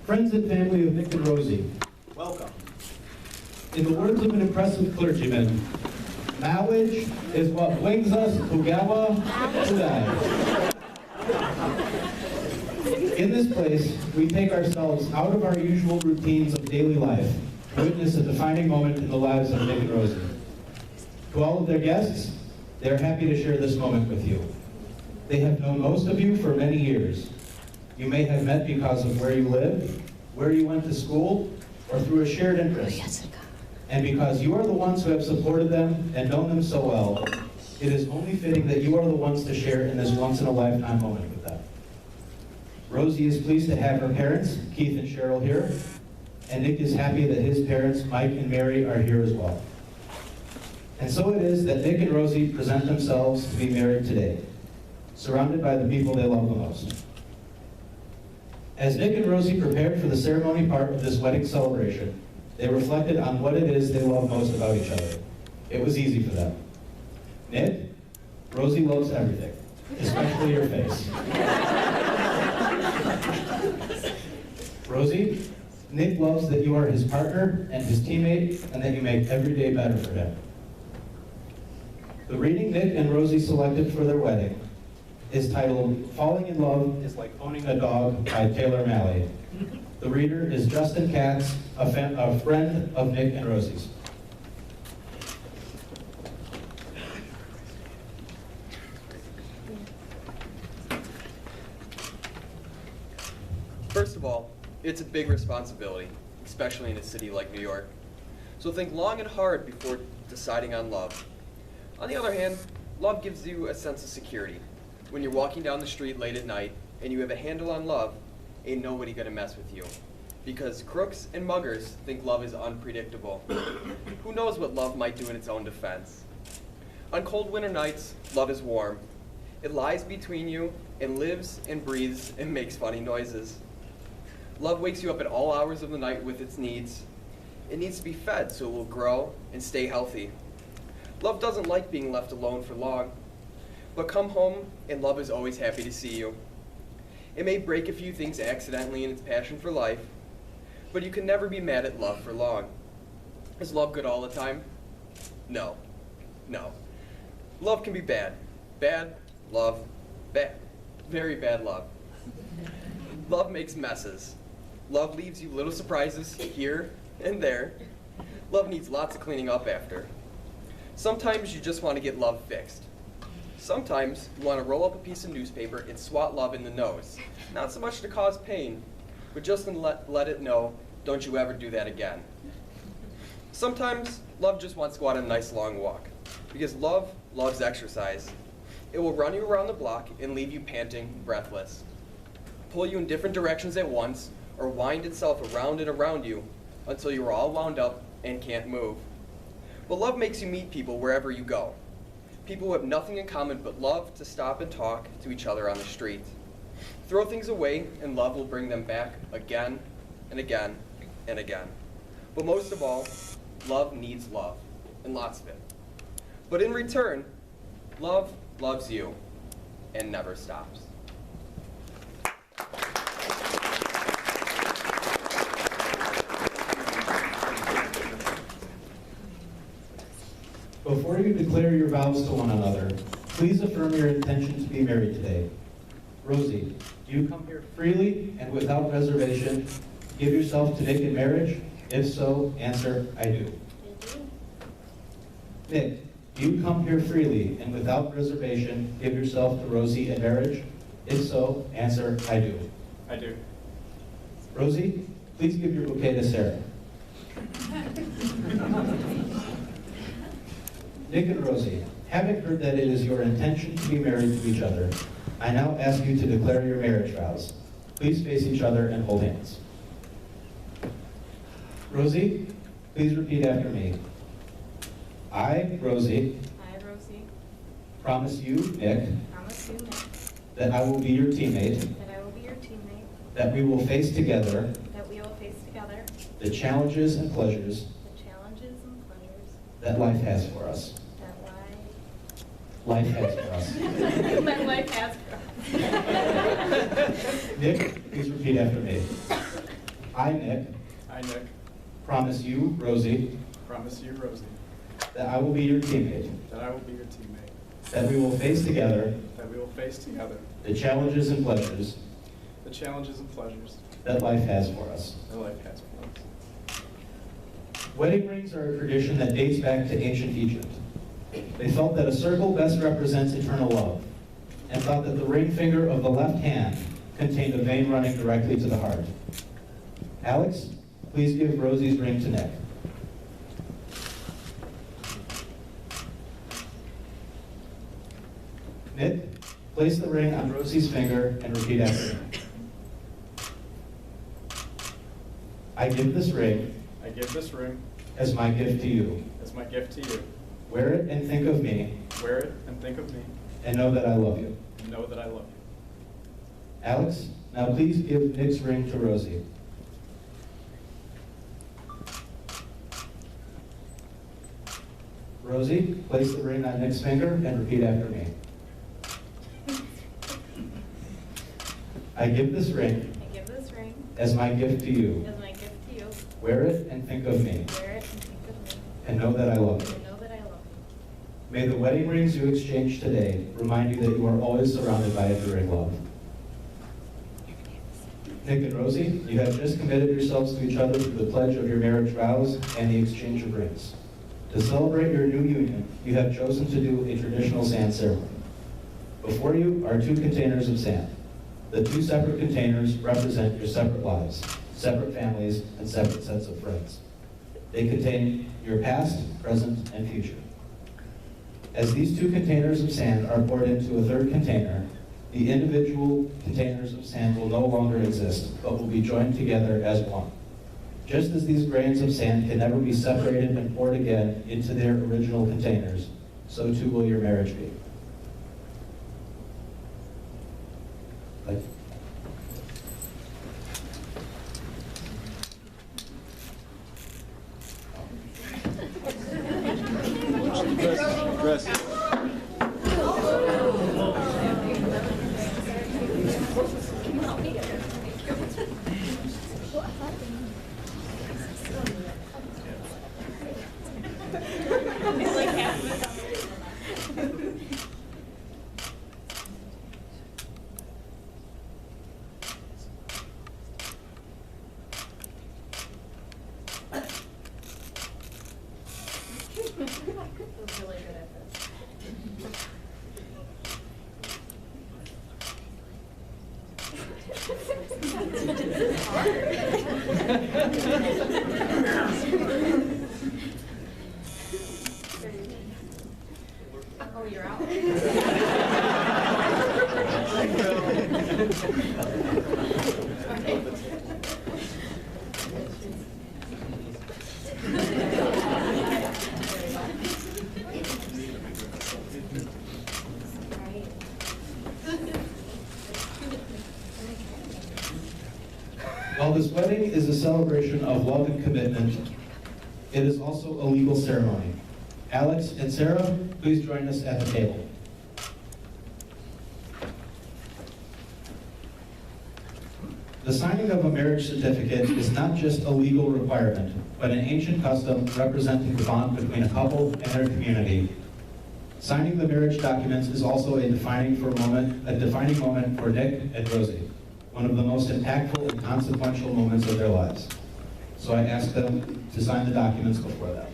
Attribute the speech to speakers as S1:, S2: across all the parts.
S1: Friends and family of Nick and Rosie, welcome. In the words of an impressive clergyman, marriage is what brings us together today. In this place, we take ourselves out of our usual routines of daily life to witness a defining moment in the lives of Nick and Rosie. To all of their guests, they are happy to share this moment with you. They have known most of you for many years. You may have met because of where you live, where you went to school, or through a shared interest. And because you are the ones who have supported them and known them so well, it is only fitting that you are the ones to share in this once-in-a-lifetime moment with them. Rosie is pleased to have her parents, Keith and Cheryl, here, and Nick is happy that his parents, Mike and Mary, are here as well. And so it is that Nick and Rosie present themselves to be married today, surrounded by the people they love the most. As Nick and Rosie prepared for the ceremony part of this wedding celebration, they reflected on what it is they love most about each other. It was easy for them. Nick, Rosie loves everything, especially your face. Rosie, Nick loves that you are his partner and his teammate and that you make every day better for him. The reading Nick and Rosie selected for their wedding is titled Falling in Love is Like Owning a Dog by Taylor Malley. The reader is Justin Katz, a friend of Nick and Rosie's.
S2: First of all, it's a big responsibility, especially in a city like New York. So think long and hard before deciding on love. On the other hand, love gives you a sense of security. When you're walking down the street late at night and you have a handle on love, ain't nobody gonna mess with you. Because crooks and muggers think love is unpredictable. Who knows what love might do in its own defense? On cold winter nights, love is warm. It lies between you and lives and breathes and makes funny noises. Love wakes you up at all hours of the night with its needs. It needs to be fed so it will grow and stay healthy. Love doesn't like being left alone for long. But come home and love is always happy to see you. It may break a few things accidentally in its passion for life, but you can never be mad at love for long. Is love good all the time? No. No. Love can be bad. Bad, love, bad. Very bad love. Love makes messes. Love leaves you little surprises here and there. Love needs lots of cleaning up after. Sometimes you just want to get love fixed. Sometimes you want to roll up a piece of newspaper and swat love in the nose. Not so much to cause pain, but just to let it know, don't you ever do that again. Sometimes love just wants to go on a nice long walk, because love loves exercise. It will run you around the block and leave you panting, breathless, pull you in different directions at once, or wind itself around and around you until you are all wound up and can't move. But love makes you meet people wherever you go. People who have nothing in common but love to stop and talk to each other on the street. Throw things away and love will bring them back again and again and again. But most of all, love needs love, and lots of it. But in return, love loves you and never stops.
S1: Before you declare your vows to one another, please affirm your intention to be married today. Rosie, do you come here freely and without reservation, give yourself to Nick in marriage? If so, answer, I do. Nick, do you come here freely and without reservation, give yourself to Rosie in marriage? If so, answer, I do.
S3: I do.
S1: Rosie, please give your bouquet to Sarah. Nick and Rosie, having heard that it is your intention to be married to each other, I now ask you to declare your marriage vows. Please face each other and hold hands. Rosie, please repeat after me. I, Rosie, promise you, Nick, that I will be your teammate, that we will face together the challenges and pleasures that life has for us. Life has for us.
S4: That life has for us.
S1: Nick, please repeat after me. I, Nick, promise you, Rosie, that I will be your teammate, that we will face together the challenges and pleasures that life has for us. Wedding rings are a tradition that dates back to ancient Egypt. They felt that a circle best represents eternal love, and thought that the ring finger of the left hand contained a vein running directly to the heart. Alex, please give Rosie's ring to Nick. Nick, place the ring on Rosie's finger and repeat after me. I give this ring as my gift to you. Wear it and think of me, and know that I love you. Alex, now please give Nick's ring to Rosie. Rosie, place the ring on Nick's finger and repeat after me. I give this ring as my gift to you. Wear it and think of me, and know that I love you. May the wedding rings you exchange today remind you that you are always surrounded by enduring love. Nick and Rosie, you have just committed yourselves to each other through the pledge of your marriage vows and the exchange of rings. To celebrate your new union, you have chosen to do a traditional sand ceremony. Before you are 2 containers of sand. The 2 separate containers represent your separate lives, separate families, and separate sets of friends. They contain your past, present, and future. As these two containers of sand are poured into a third container, the individual containers of sand will no longer exist, but will be joined together as one. Just as these grains of sand can never be separated and poured again into their original containers, so too will your marriage be. Like,
S3: Chris.
S4: It's like half of it. Feels really good at this. Oh, you're out.
S1: while this wedding is a celebration of love and commitment, it is also a legal ceremony. Alex and Sarah, please join us at the table. The signing of a marriage certificate is not just a legal requirement, but an ancient custom representing the bond between a couple and their community. Signing the marriage documents is also a defining moment for Nick and Rosie, one of the most impactful and consequential moments of their lives. So I ask them to sign the documents before that.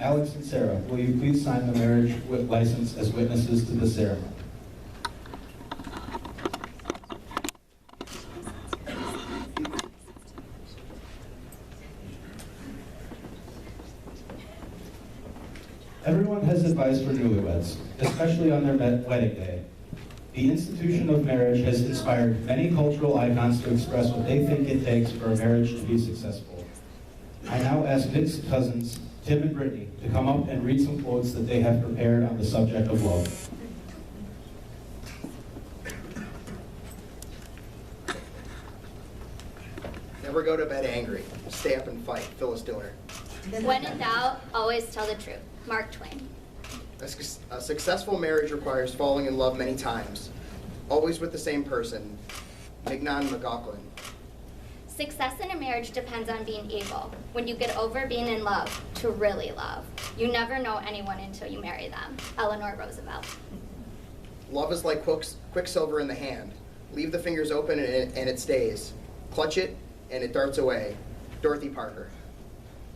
S1: Alex and Sarah, will you please sign the marriage license as witnesses to the ceremony? Everyone has advice for newlyweds, especially on their wedding day. The institution of marriage has inspired many cultural icons to express what they think it takes for a marriage to be successful. I now ask Nick's cousins, Tim and Brittany, to come up and read some quotes that they have prepared on the subject of love.
S5: Never go to bed angry. Stay up and fight. Phyllis Diller.
S6: When in doubt, always tell the truth. Mark Twain.
S5: A successful marriage requires falling in love many times, always with the same person. Mignon McLaughlin.
S6: Success in a marriage depends on being able, when you get over being in love, to really love. You never know anyone until you marry them. Eleanor Roosevelt.
S5: Love is like quicksilver in the hand. Leave the fingers open and it stays. Clutch it and it darts away. Dorothy Parker.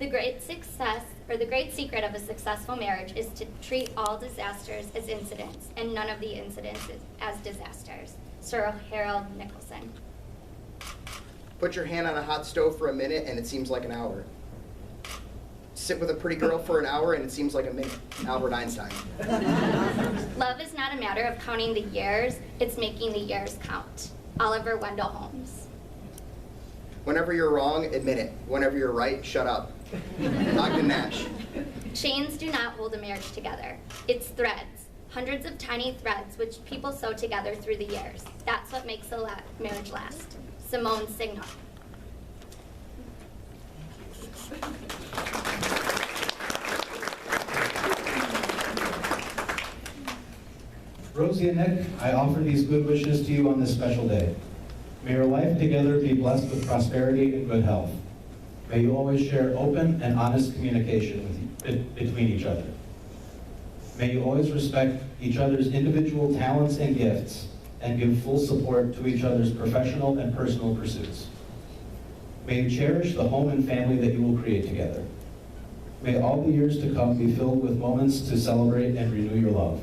S6: The great secret of a successful marriage is to treat all disasters as incidents and none of the incidents as disasters. Sir Harold Nicholson.
S5: Put your hand on a hot stove for a minute and it seems like an hour. Sit with a pretty girl for an hour and it seems like a minute. Albert Einstein.
S6: Love is not a matter of counting the years, it's making the years count. Oliver Wendell Holmes.
S5: Whenever you're wrong, admit it. Whenever you're right, shut up. Ogden Nash.
S6: Chains do not hold a marriage together. It's threads, hundreds of tiny threads which people sew together through the years. That's what makes a marriage last. Simone Signa.
S1: Rosie and Nick, I offer these good wishes to you on this special day. May your life together be blessed with prosperity and good health. May you always share open and honest communication between each other. May you always respect each other's individual talents and gifts and give full support to each other's professional and personal pursuits. May you cherish the home and family that you will create together. May all the years to come be filled with moments to celebrate and renew your love.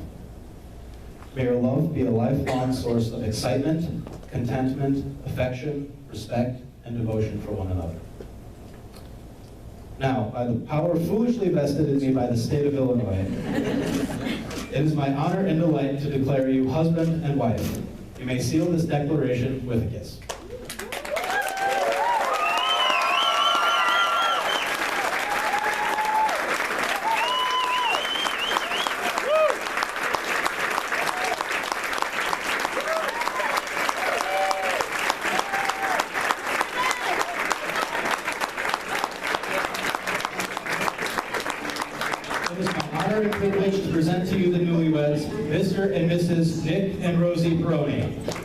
S1: May your love be a lifelong source of excitement, contentment, affection, respect, and devotion for one another. Now, by the power foolishly vested in me by the state of Illinois, it is my honor and delight to declare you husband and wife. You may seal this declaration with a kiss. It is my honor and privilege to present to you the newlyweds, Mr. and Mrs. Nick and Rosie Peroni.